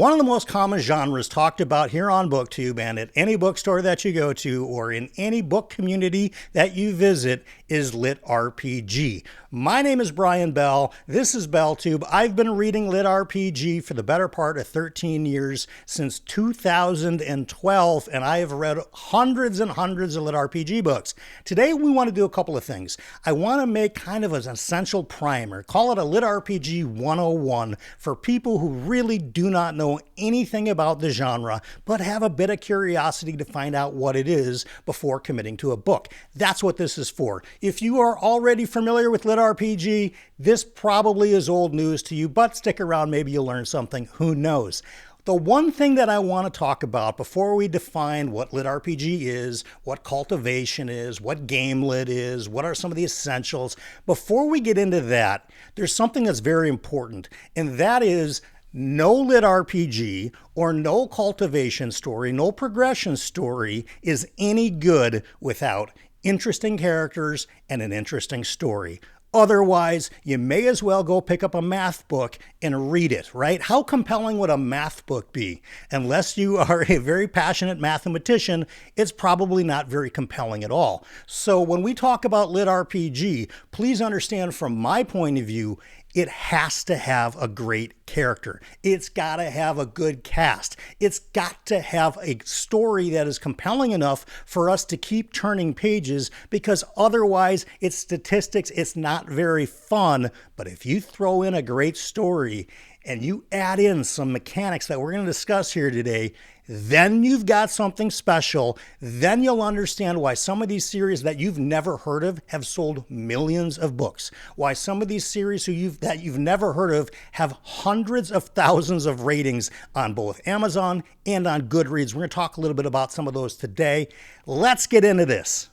One of the most common genres talked about here on BookTube and at any bookstore that you go to or in any book community that you visit is LitRPG. My name is Brian Bell. This is BellTube. I've been reading LitRPG for the better part of 13 years, since 2012, and I have read hundreds and hundreds of LitRPG books. Today we want to do a couple of things. I want to make kind of an essential primer, call it a LitRPG 101 for people who really do not know anything about the genre, but have a bit of curiosity to find out what it is before committing to a book. That's what this is for. If you are already familiar with LitRPG, this probably is old news to you, but stick around, maybe you'll learn something, who knows. The one thing that I want to talk about before we define what LitRPG is, what cultivation is, what game lit is, what are some of the essentials, before we get into that, there's something that's very important, and that is no LitRPG or no cultivation story, no progression story is any good without interesting characters and an interesting story. Otherwise, you may as well go pick up a math book and read it, right? How compelling would a math book be? Unless you are a very passionate mathematician, it's probably not very compelling at all. So when we talk about LitRPG, please understand from my point of view, it has to have a great character. It's got to have a good cast. It's got to have a story that is compelling enough for us to keep turning pages, because otherwise it's statistics, it's not very fun. But if you throw in a great story and you add in some mechanics that we're going to discuss here today, then you've got something special. Then you'll understand why some of these series that you've never heard of have sold millions of books. Why some of these series that you've never heard of have hundreds of thousands of ratings on both Amazon and on Goodreads. We're going to talk a little bit about some of those today. Let's get into this.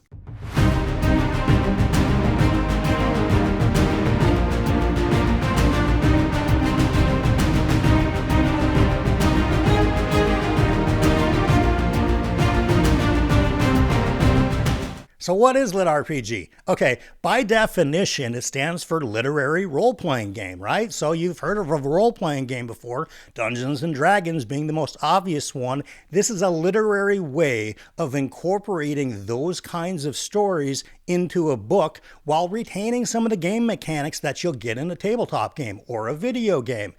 So what is LitRPG? Okay, by definition, it stands for literary role-playing game, right? So you've heard of a role-playing game before, Dungeons and Dragons being the most obvious one. This is a literary way of incorporating those kinds of stories into a book while retaining some of the game mechanics that you'll get in a tabletop game or a video game.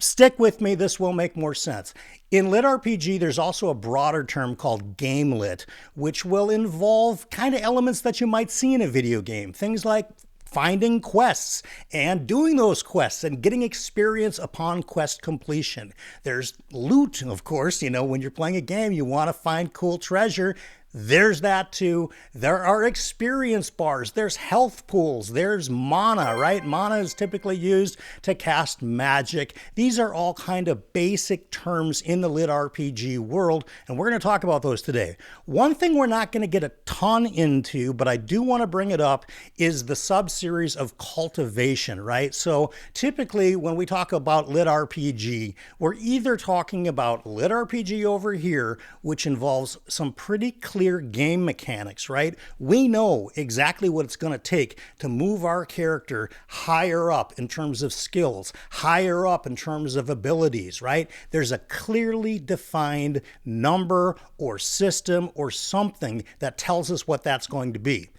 Stick with me, this will make more sense. In LitRPG, there's also a broader term called game lit, which will involve kind of elements that you might see in a video game. Things like finding quests and doing those quests and getting experience upon quest completion. There's loot, of course. You know, when you're playing a game, you want to find cool treasure. There's that too. There are experience bars. There's health pools. There's mana, right? Mana is typically used to cast magic. These are all kind of basic terms in the LitRPG world, and we're going to talk about those today. One thing we're not going to get a ton into, but I do want to bring it up, is the sub-series of cultivation, right? So typically when we talk about LitRPG, we're either talking about LitRPG over here, which involves some pretty clear game mechanics, right? We know exactly what it's going to take to move our character higher up in terms of skills, higher up in terms of abilities, right? There's a clearly defined number or system or something that tells us what that's going to be.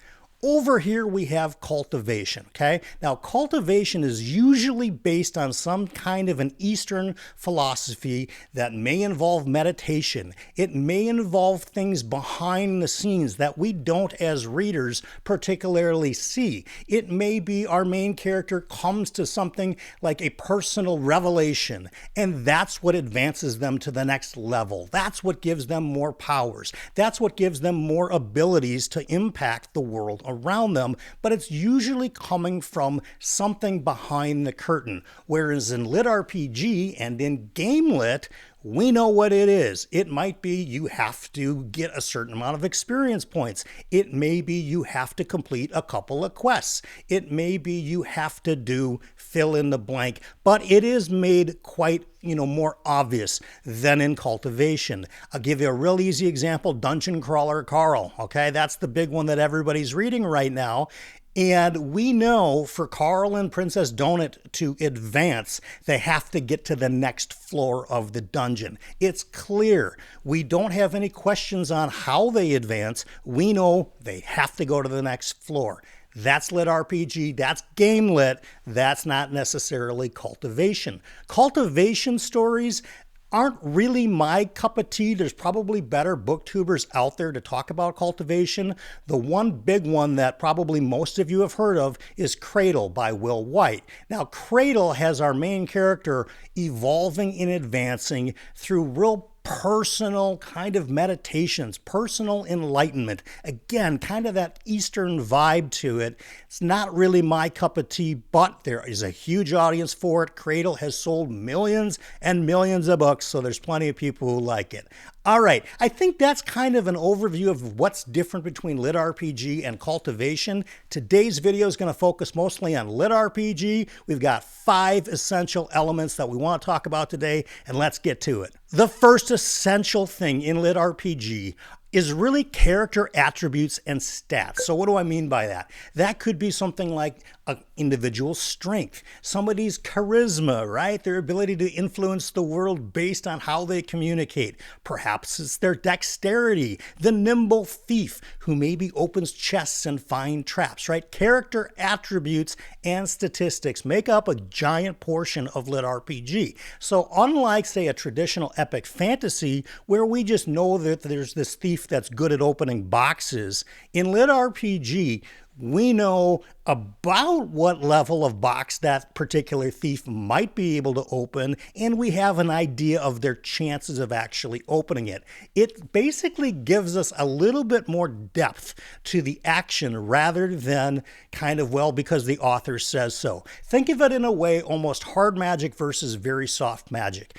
Over here we have cultivation, okay? Now cultivation is usually based on some kind of an Eastern philosophy that may involve meditation. It may involve things behind the scenes that we don't as readers particularly see. It may be our main character comes to something like a personal revelation, and that's what advances them to the next level. That's what gives them more powers. That's what gives them more abilities to impact the world around them, but it's usually coming from something behind the curtain. Whereas in LitRPG and in game lit, we know what it is. It might be you have to get a certain amount of experience points. It may be you have to complete a couple of quests. It may be you have to do fill in the blank, but it is made quite more obvious than in cultivation. I'll give you a real easy example, Dungeon Crawler Carl, okay? That's the big one that everybody's reading right now. And we know for Carl and Princess Donut to advance, they have to get to the next floor of the dungeon. It's clear. We don't have any questions on how they advance. We know they have to go to the next floor. That's lit RPG, that's game lit, that's not necessarily cultivation. Cultivation stories aren't really my cup of tea. There's probably better booktubers out there to talk about cultivation. The one big one that probably most of you have heard of is Cradle by Will White. Now, Cradle has our main character evolving and advancing through real personal kind of meditations, personal enlightenment. Again, kind of that Eastern vibe to it. It's not really my cup of tea, but there is a huge audience for it. Cradle has sold millions and millions of books, so there's plenty of people who like it. All right, I think that's kind of an overview of what's different between lit RPG and cultivation. Today's video is going to focus mostly on lit RPG. We've got 5 essential elements that we want to talk about today, and let's get to it. The first essential thing in lit RPG is really character attributes and stats. So what do I mean by that? That could be something like an individual's strength, somebody's charisma, right? Their ability to influence the world based on how they communicate. Perhaps it's their dexterity, the nimble thief who maybe opens chests and finds traps, right? Character attributes and statistics make up a giant portion of lit RPG. So unlike, say, a traditional epic fantasy where we just know that there's this thief that's good at opening boxes, in lit RPG, we know about what level of box that particular thief might be able to open, and we have an idea of their chances of actually opening it. It basically gives us a little bit more depth to the action rather than kind of, well, because the author says so. Think of it in a way almost hard magic versus very soft magic.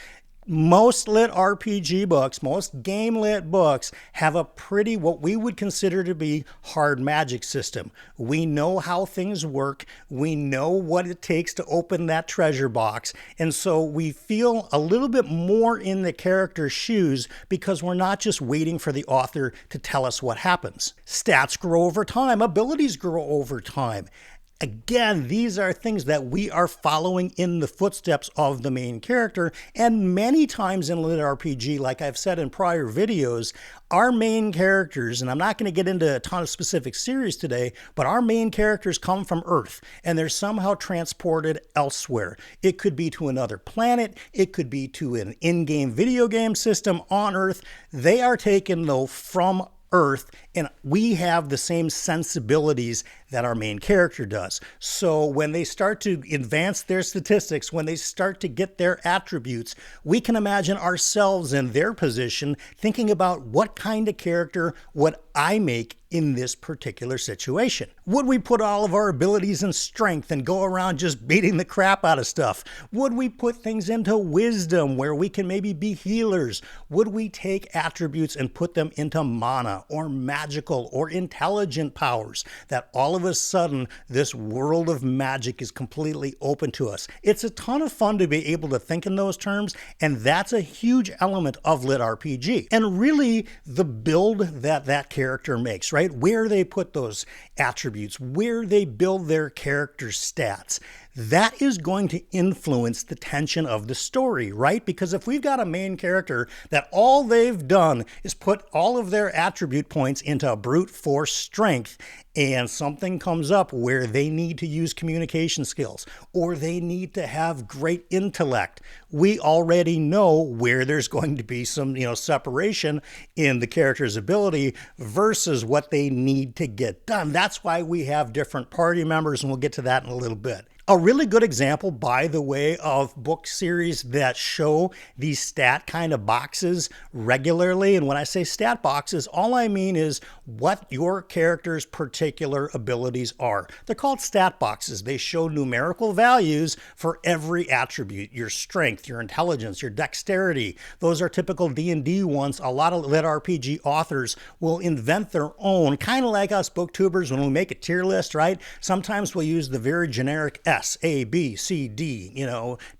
Most lit RPG books, most game lit books have a pretty, what we would consider to be hard magic system. We know how things work. We know what it takes to open that treasure box. And so we feel a little bit more in the character's shoes because we're not just waiting for the author to tell us what happens. Stats grow over time. Abilities grow over time. Again, these are things that we are following in the footsteps of the main character, and many times in lit RPG, like I've said in prior videos, our main characters, and I'm not going to get into a ton of specific series today, but our main characters come from Earth, and they're somehow transported elsewhere. It could be to another planet, it could be to an in-game video game system on Earth. They are taken, though, from Earth, and we have the same sensibilities that our main character does. So when they start to advance their statistics, when they start to get their attributes, we can imagine ourselves in their position, thinking about what kind of character would I make in this particular situation. Would we put all of our abilities in strength and go around just beating the crap out of stuff? Would we put things into wisdom where we can maybe be healers? Would we take attributes and put them into mana or magical or intelligent powers that all of a sudden this world of magic is completely open to us? It's a ton of fun to be able to think in those terms, and that's a huge element of lit RPG. And really the build that that character makes, right? Where they put those attributes, where they build their character stats, that is going to influence the tension of the story, right? Because if we've got a main character that all they've done is put all of their attribute points into brute force strength, and something comes up where they need to use communication skills or they need to have great intellect, we already know where there's going to be some, separation in the character's ability versus what they need to get done. That's why we have different party members, and we'll get to that in a little bit. A really good example, by the way, of book series that show these stat kind of boxes regularly, and when I say stat boxes, all I mean is what your character's particular abilities are. They're called stat boxes. They show numerical values for every attribute, your strength, your intelligence, your dexterity. Those are typical D&D ones. A lot of lit RPG authors will invent their own, kind of like us booktubers when we make a tier list, right? Sometimes we'll use the very generic S, A, B, C, D,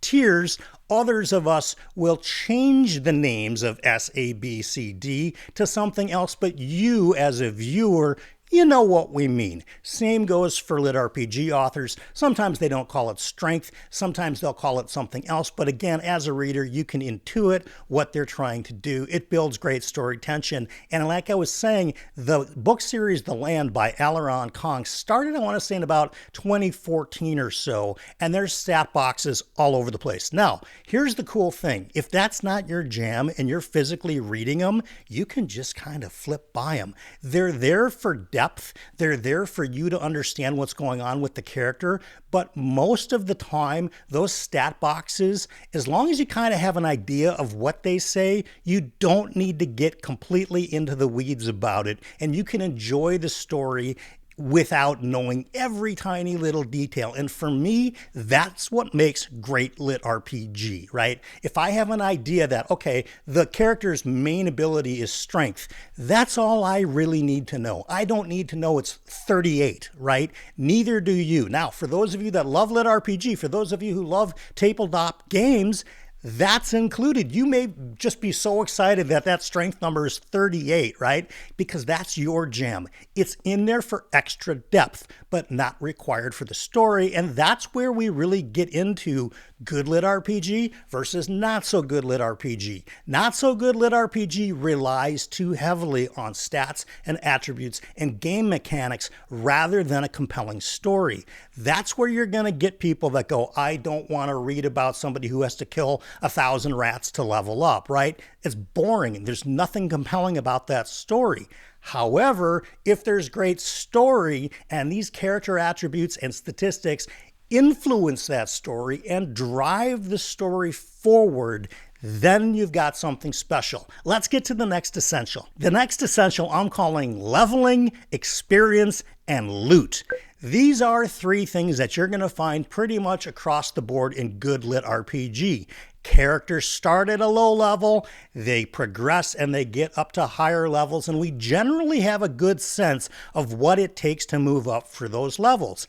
tiers. Others of us will change the names of S, A, B, C, D to something else, but you as a viewer, you know what we mean. Same goes for LitRPG authors. Sometimes they don't call it strength, sometimes they'll call it something else, but again, as a reader, you can intuit what they're trying to do. It builds great story tension, and like I was saying, the book series The Land by Alaron Kong started, I want to say, in about 2014 or so, and there's stat boxes all over the place. Now, here's the cool thing. If that's not your jam and you're physically reading them, you can just kind of flip by them. They're there for depth. They're there for you to understand what's going on with the character. But most of the time, those stat boxes, as long as you kind of have an idea of what they say, you don't need to get completely into the weeds about it. And you can enjoy the story without knowing every tiny little detail. And for me, that's what makes great lit RPG, right? If I have an idea that, okay, the character's main ability is strength, that's all I really need to know. I don't need to know it's 38, right? Neither do you. Now, for those of you that love lit RPG, for those of you who love tabletop games, that's included. You may just be so excited that that strength number is 38, right? Because that's your jam. It's in there for extra depth, but not required for the story. And that's where we really get into good lit RPG versus not so good lit RPG. Not so good lit RPG relies too heavily on stats and attributes and game mechanics rather than a compelling story. That's where you're going to get people that go, I don't want to read about somebody who has to kill 1,000 rats to level up, right? It's boring. There's nothing compelling about that story. However, if there's great story and these character attributes and statistics influence that story and drive the story forward, then you've got something special. Let's get to the next essential. The next essential I'm calling leveling, experience, and loot. These are three things that you're going to find pretty much across the board in good lit RPG. Characters start at a low level, they progress and they get up to higher levels, and we generally have a good sense of what it takes to move up for those levels.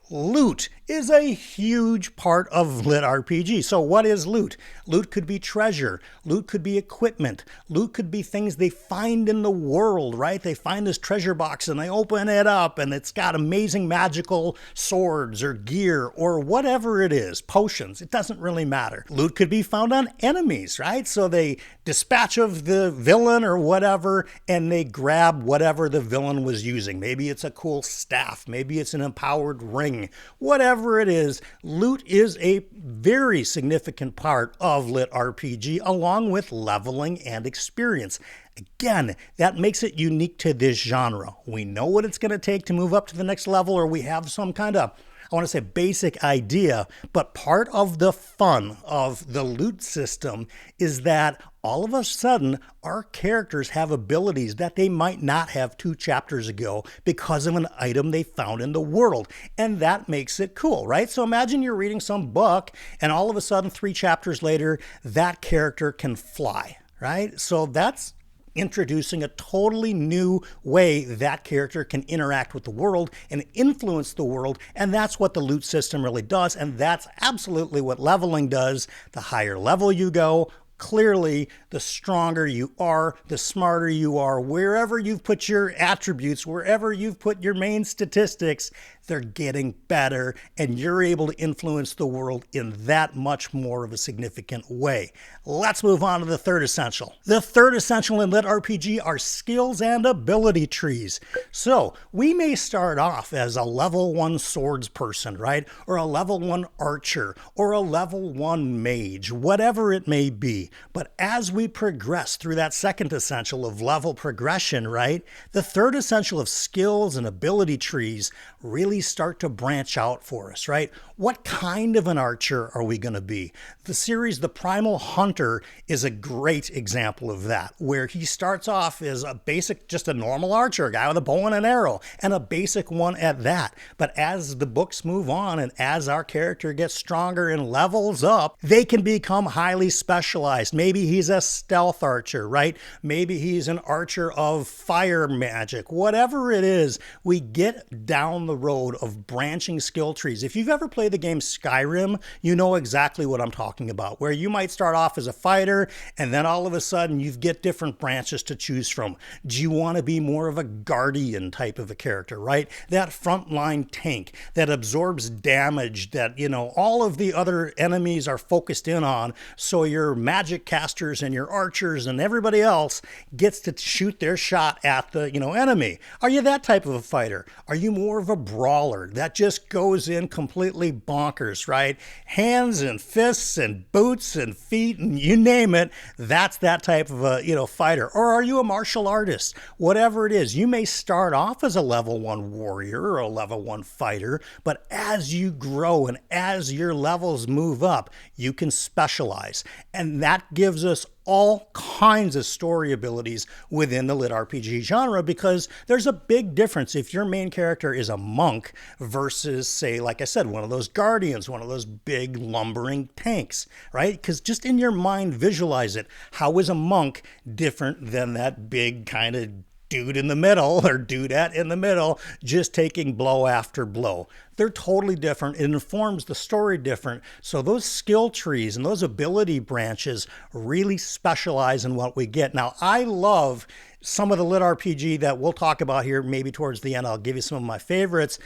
Loot is a huge part of lit RPG. So what is loot? Loot could be treasure. Loot could be equipment. Loot could be things they find in the world, right? They find this treasure box and they open it up and it's got amazing magical swords or gear or whatever it is, potions. It doesn't really matter. Loot could be found on enemies, right? So they dispatch of the villain or whatever and they grab whatever the villain was using. Maybe it's a cool staff. Maybe it's an empowered ring. Whatever it is, loot is a very significant part of lit RPG along with leveling and experience. Again, that makes it unique to this genre. We know what it's going to take to move up to the next level, or we have some kind of, I want to say, basic idea, but part of the fun of the loot system is that all of a sudden our characters have abilities that they might not have 2 chapters ago because of an item they found in the world. And that makes it cool, right? So imagine you're reading some book and all of a sudden 3 chapters later, that character can fly, right? So that's introducing a totally new way that character can interact with the world and influence the world, and that's what the loot system really does, and that's absolutely what leveling does. The higher level you go, clearly, the stronger you are, the smarter you are. Wherever you've put your attributes, wherever you've put your main statistics, they're getting better, and you're able to influence the world in that much more of a significant way. Let's move on to the third essential. The third essential in lit RPG are skills and ability trees. So we may start off as a level 1 swords person, right? Or a level 1 archer, or a level 1 mage, whatever it may be. But as we progress through that second essential of level progression, right? The third essential of skills and ability trees really start to branch out for us, right? What kind of an archer are we going to be? The series The Primal Hunter is a great example of that, where he starts off as a basic, just a normal archer, a guy with a bow and an arrow, and a basic one at that. But as the books move on and as our character gets stronger and levels up, they can become highly specialized. Maybe he's a stealth archer, right? Maybe he's an archer of fire magic. Whatever it is, we get down the road load of branching skill trees. If you've ever played the game Skyrim, you know exactly what I'm talking about, where you might start off as a fighter and then all of a sudden you get different branches to choose from. Do you want to be more of a guardian type of a character, right? That frontline tank that absorbs damage that, you know, all of the other enemies are focused in on, so your magic casters and your archers and everybody else gets to shoot their shot at the, you know, enemy. Are you that type of a fighter? Are you more of a brawler that just goes in completely bonkers, right? Hands and fists and boots and feet and you name it, that's that type of a, you know, fighter. Or are you a martial artist? Whatever it is, you may start off as a level 1 warrior or a level 1 fighter, but as you grow and as your levels move up, you can specialize. And that gives us all kinds of story abilities within the lit RPG genre, because there's a big difference if your main character is a monk versus, say, like I said, one of those guardians, one of those big lumbering tanks, right? Because just in your mind, visualize it. How is a monk different than that big kind of dude in the middle or dudette in the middle just taking blow after blow? They're totally different. It informs the story different. So those skill trees and those ability branches really specialize in what we get. Now, I love some of the lit RPG that we'll talk about here maybe towards the end. I'll give you some of my favorites.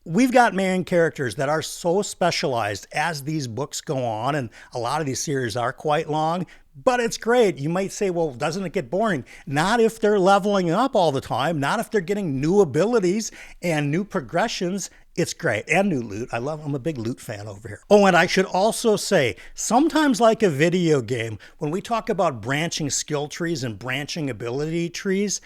We've got main characters that are so specialized as these books go on, and a lot of these series are quite long, but it's great. You might say, well, doesn't it get boring? Not if they're leveling up all the time, not if they're getting new abilities and new progressions. It's great. And new loot. I'm a big loot fan over here. Oh, and I should also say, sometimes like a video game, when we talk about branching skill trees and branching ability trees,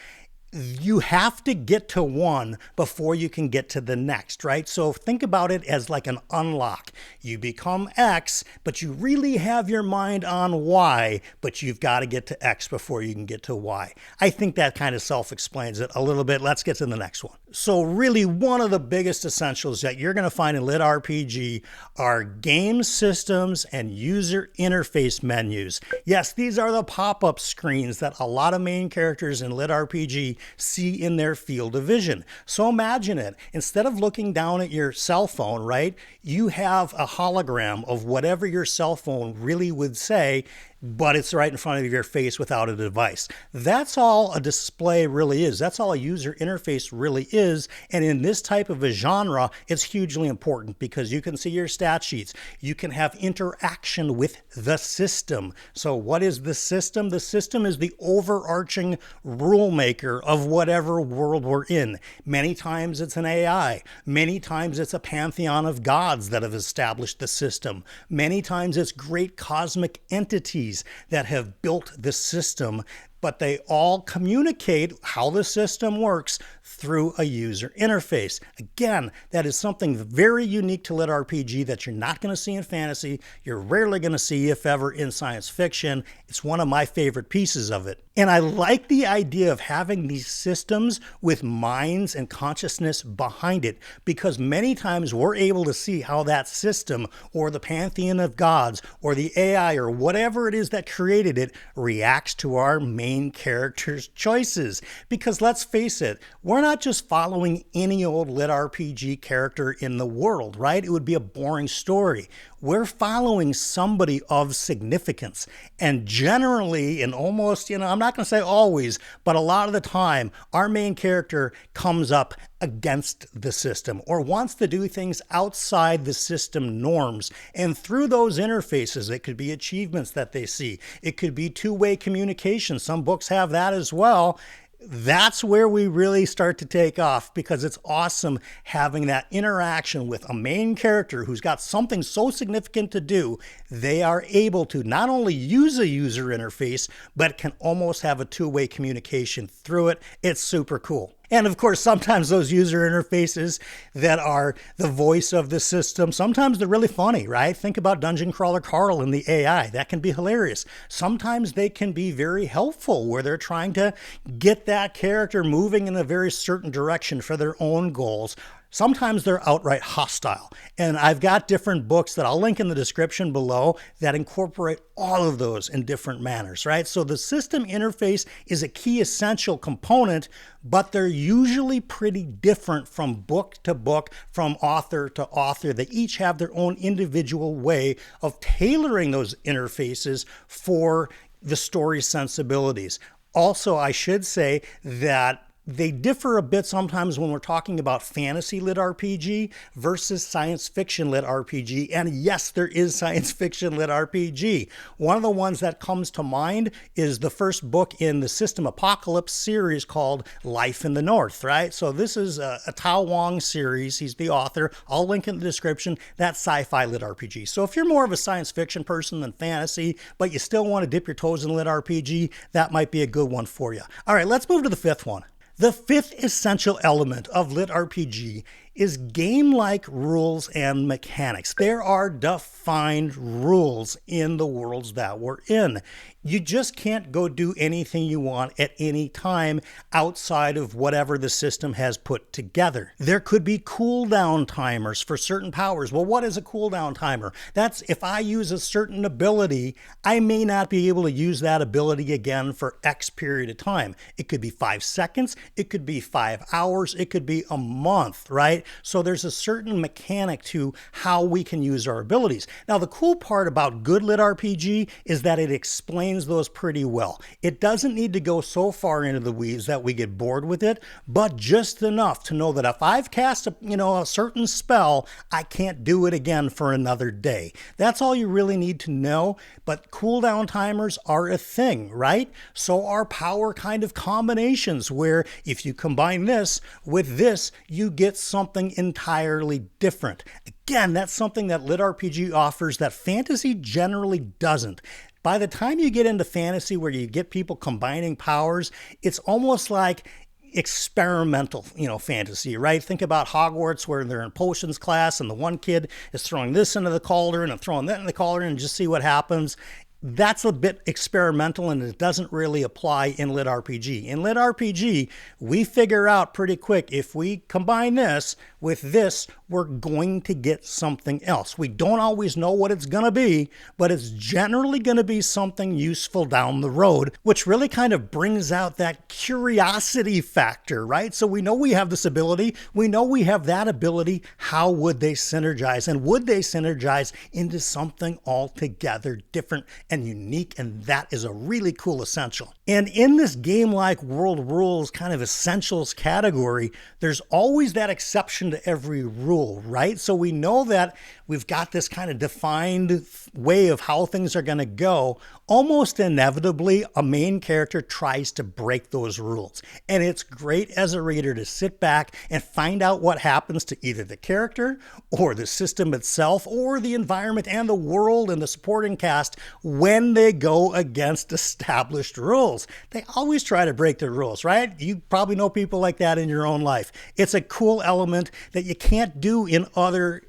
you have to get to one before you can get to the next, right? So think about it as like an unlock. You become X, but you really have your mind on Y, but you've got to get to X before you can get to Y. I think that kind of self-explains it a little bit. Let's get to the next one. So really one of the biggest essentials that you're going to find in lit RPG are game systems and user interface menus. Yes, these are the pop-up screens that a lot of main characters in lit RPG see in their field of vision. So imagine it. Instead of looking down at your cell phone, right, you have a hologram of whatever your cell phone really would say, but it's right in front of your face without a device. That's all a display really is. That's all a user interface really is. And in this type of a genre, it's hugely important because you can see your stat sheets. You can have interaction with the system. So what is the system? The system is the overarching rule maker of whatever world we're in. Many times it's an AI. Many times it's a pantheon of gods that have established the system. Many times it's great cosmic entities that have built the system, but they all communicate how the system works through a user interface. Again, that is something very unique to lit RPG that you're not going to see in fantasy. You're rarely going to see, if ever, in science fiction. It's one of my favorite pieces of it. And I like the idea of having these systems with minds and consciousness behind it, because many times we're able to see how that system or the pantheon of gods or the AI or whatever it is that created it reacts to our main character's choices. Because let's face it, we're not just following any old lit RPG character in the world, right? It would be a boring story. We're following somebody of significance. And generally, and almost, I'm not going to say always, but a lot of the time, our main character comes up against the system or wants to do things outside the system norms. And through those interfaces, it could be achievements that they see. It could be two-way communication. Some books have that as well. That's where we really start to take off, because it's awesome having that interaction with a main character who's got something so significant to do. They are able to not only use a user interface, but can almost have a two-way communication through it. It's super cool. And of course, sometimes those user interfaces that are the voice of the system, sometimes they're really funny, right? Think about Dungeon Crawler Carl in the AI. That can be hilarious. Sometimes they can be very helpful, where they're trying to get that character moving in a very certain direction for their own goals. Sometimes they're outright hostile. And I've got different books that I'll link in the description below that incorporate all of those in different manners, right? So the system interface is a key essential component, but they're usually pretty different from book to book, from author to author. They each have their own individual way of tailoring those interfaces for the story sensibilities. Also, I should say that they differ a bit sometimes when we're talking about fantasy lit RPG versus science fiction lit RPG. And yes, there is science fiction lit RPG. One of the ones that comes to mind is the first book in the System Apocalypse series called Life in the North, right? So this is a Wong series. He's the author. I'll link in the description. That's sci-fi lit RPG. So if you're more of a science fiction person than fantasy, but you still want to dip your toes in lit RPG, that might be a good one for you. All right, let's move to the fifth one. The fifth essential element of lit RPG is game-like rules and mechanics. There are defined rules in the worlds that we're in. You just can't go do anything you want at any time outside of whatever the system has put together. There could be cooldown timers for certain powers. Well, what is a cooldown timer? That's if I use a certain ability, I may not be able to use that ability again for X period of time. It could be 5 seconds, it could be 5 hours, it could be a month, right? So there's a certain mechanic to how we can use our abilities. Now, the cool part about good lit RPG is that it explains those pretty well. It doesn't need to go so far into the weeds that we get bored with it, but just enough to know that if I've cast a certain spell, I can't do it again for another day. That's all you really need to know, but cooldown timers are a thing, right? So are power kind of combinations where if you combine this with this, you get something entirely different. Again, that's something that lit RPG offers that fantasy generally doesn't. By the time you get into fantasy where you get people combining powers, it's almost like experimental, fantasy, right? Think about Hogwarts where they're in potions class and the one kid is throwing this into the cauldron and throwing that in the cauldron and just see what happens. That's a bit experimental and it doesn't really apply in lit RPG. In lit RPG, we figure out pretty quick if we combine this with this, we're going to get something else. We don't always know what it's going to be, but it's generally going to be something useful down the road, which really kind of brings out that curiosity factor, right? So we know we have this ability. We know we have that ability. How would they synergize? And would they synergize into something altogether different and unique? And that is a really cool essential. And in this game-like world rules kind of essentials category, there's always that exception to every rule, right? So we know that we've got this kind of defined way of how things are going to go. Almost inevitably, a main character tries to break those rules. And it's great as a reader to sit back and find out what happens to either the character or the system itself or the environment and the world and the supporting cast when they go against established rules. They always try to break the rules, right? You probably know people like that in your own life. It's a cool element that you can't do in other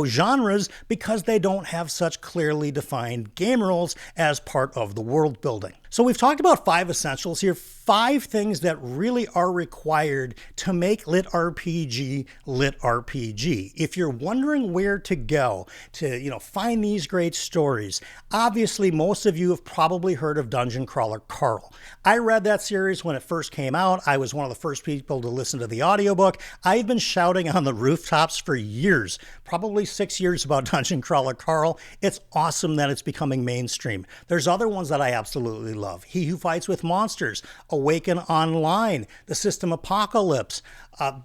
genres because they don't have such clearly defined game rules as part of the world building. So we've talked about 5 essentials here, 5 things that really are required to make lit RPG lit RPG. If you're wondering where to go to, find these great stories, obviously most of you have probably heard of Dungeon Crawler Carl. I read that series when it first came out. I was one of the first people to listen to the audiobook. I've been shouting on the rooftops for years, probably 6 years, about Dungeon Crawler Carl. It's awesome that it's becoming mainstream. There's other ones that I absolutely love. He Who Fights with Monsters, Awaken Online, The System Apocalypse.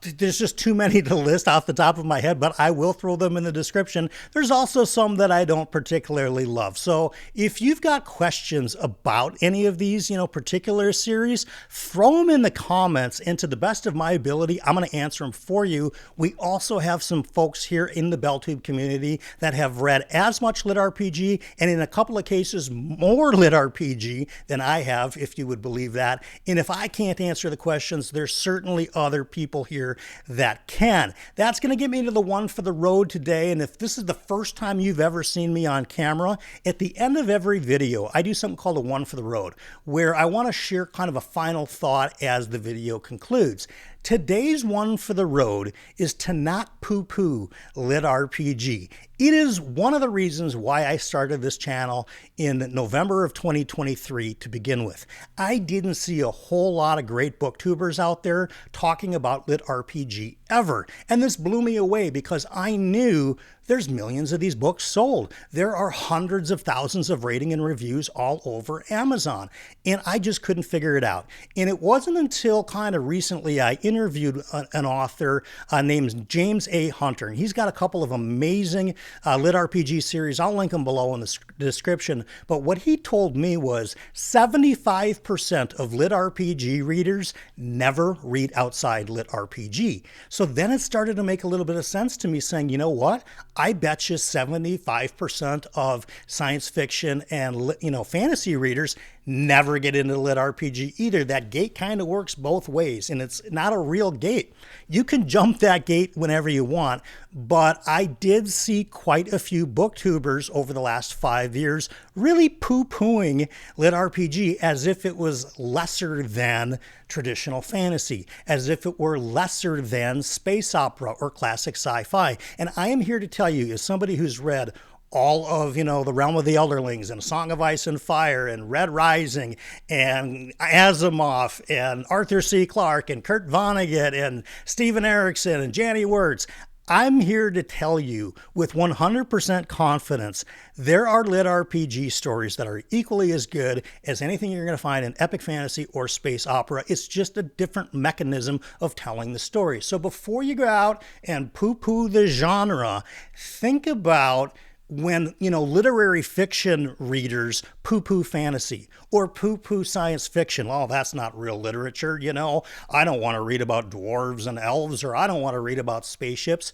There's just too many to list off the top of my head, but I will throw them in the description. There's also some that I don't particularly love. So if you've got questions about any of these, particular series, throw them in the comments, and to the best of my ability, I'm going to answer them for you. We also have some folks here in the BellTube community that have read as much lit RPG, and in a couple of cases, more lit RPG than I have, if you would believe that. And if I can't answer the questions, there's certainly other people here that can. That's going to get me to the one for the road today. And if this is the first time you've ever seen me on camera, at the end of every video, I do something called a one for the road, where I want to share kind of a final thought as the video concludes. Today's one for the road is to not poo-poo LitRPG. It is one of the reasons why I started this channel in November of 2023 to begin with. I didn't see a whole lot of great booktubers out there talking about LitRPG ever. And this blew me away because I knew there's millions of these books sold. There are hundreds of thousands of rating and reviews all over Amazon. And I just couldn't figure it out. And it wasn't until kind of recently I interviewed an author named James A. Hunter. And he's got a couple of amazing LitRPG series. I'll link them below in the description. But what he told me was 75% of LitRPG readers never read outside LitRPG. So then it started to make a little bit of sense to me, saying, you know what? I bet you 75% of science fiction and fantasy readers never get into LitRPG either. That gate kind of works both ways, and it's not a real gate. You can jump that gate whenever you want, but I did see quite a few booktubers over the last 5 years really poo-pooing LitRPG as if it was lesser than traditional fantasy, as if it were lesser than space opera or classic sci-fi. And I am here to tell you, as somebody who's read all of, The Realm of the Elderlings and Song of Ice and Fire and Red Rising and Asimov and Arthur C. Clarke and Kurt Vonnegut and Steven Erikson and Janny Wirtz, I'm here to tell you with 100% confidence, there are LitRPG stories that are equally as good as anything you're going to find in epic fantasy or space opera. It's just a different mechanism of telling the story. So before you go out and poo-poo the genre, think about when, literary fiction readers poo-poo fantasy or poo-poo science fiction. Oh, that's not real literature, I don't want to read about dwarves and elves, or I don't want to read about spaceships.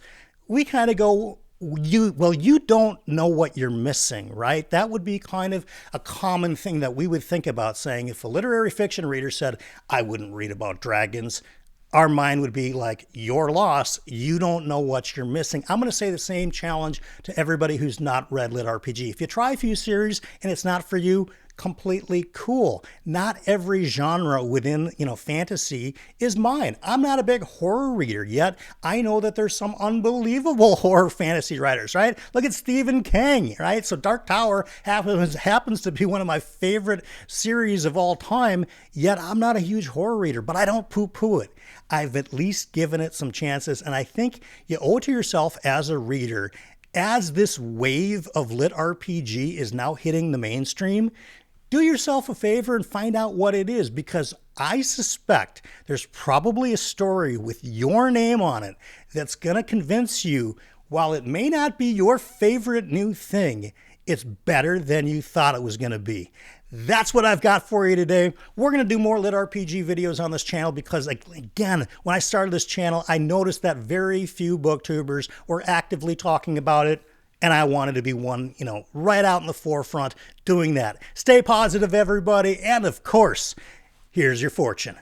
We kind of go, you don't know what you're missing, right? That would be kind of a common thing that we would think about, saying if a literary fiction reader said, I wouldn't read about dragons, our mind would be like, your loss, you don't know what you're missing. I'm going to say the same challenge to everybody who's not read LitRPG. If you try a few series and it's not for you, completely cool. Not every genre within, fantasy is mine. I'm not a big horror reader, yet I know that there's some unbelievable horror fantasy writers, right? Look at Stephen King, right? So Dark Tower happens to be one of my favorite series of all time, yet I'm not a huge horror reader, but I don't poo-poo it. I've at least given it some chances, and I think you owe it to yourself as a reader, as this wave of LitRPG is now hitting the mainstream, do yourself a favor and find out what it is, because I suspect there's probably a story with your name on it that's going to convince you, while it may not be your favorite new thing, it's better than you thought it was going to be. That's what I've got for you today. We're going to do more LitRPG videos on this channel because, again, when I started this channel, I noticed that very few booktubers were actively talking about it. And I wanted to be one, right out in the forefront doing that. Stay positive, everybody. And of course, here's your fortune.